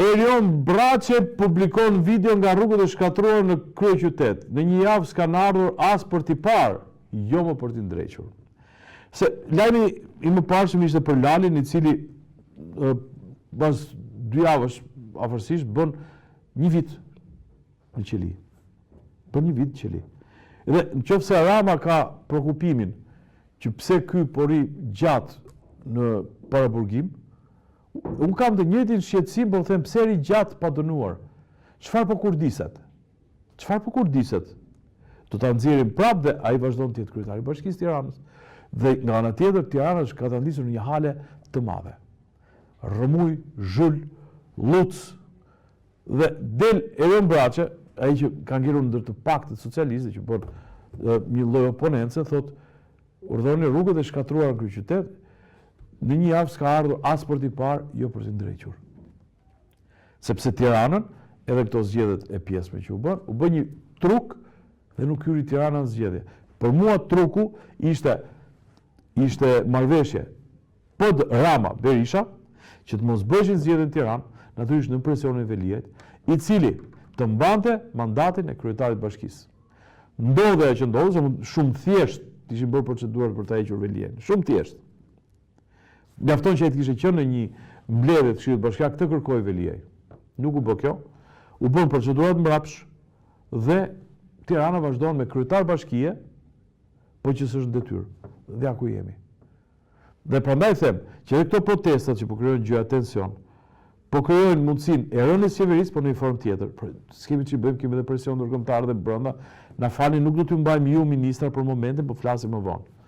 Erion Braçe publikon video nga rrugët e shkatruar në kryeqytet. Në një javë s'kan ardhur as për t'i parë, jo më për t'i ndrequr. Se lajmi i mëparshëm ishte për Lalin, i cili pas 2 javësh afërsisht bën 1 vit në qeli. Bën 1 vit në qeli. Dhe nëse Rama ka prekupimin që pse ky pori gjatë në paraburgim, unë kam të njëjtin shqetësim, po them pse ri gjatë pa dënuar. Çfarë po kurdiset? Çfarë po kurdiset? Do ta nxjerrim prapë dhe ai vazhdon të jetë kryetari i Bashkisë Tiranës. Dhe nga ana tjetër Tirana ka të ndisur në një hale të madhe. Rrëmuj, zhull, luc dhe del Erion Braçe, ai që ka ngjerur ndër të paktët socialistë që bën një lloj oponencë, thotë urdhëroni rrugët e shkatruara në kryeqytet. Në një javë s'ka ardhur as për t'i parë, jo për t'i ndrequr. Sepse Tiranën, edhe këto zgjedhjet e pjesme që u bën një truk dhe nuk hyri Tirana në zgjedhje. Për mua truku ishte marrëveshje pod Rama Berisha, që të mos bëheshin zgjedhje në Tiranë, natyrisht në presionin e Veliajt, i cili të mbante mandatin e kryetarit të bashkisë. Ndodhe ajo që ndodhi, shumë thjesht ishin bërë procedurat për ta hequr Veliajin, shumë thjesht. Mjafton që ai të kishte qenë në një mbledhje të Këshillit Bashkiak të kërkoj Veliaj. Nuk u bë kjo. U bën procedurat mbrapsht dhe Tirana vazhdon me kryetar bashkie, po që s'është detyrë. Dhe ja ku jemi. Dhe prandaj them që edhe këto protestat që po krijojnë gjëra tension, po krijojnë mundësinë e rënies qeverisë, por në një formë tjetër. S'kemi ç'i bëjmë, kemi edhe presion ndërkombëtar dhe brenda. Na falni, nuk do t'ju mbajmë ju ministra për momentin, po flasim më vonë.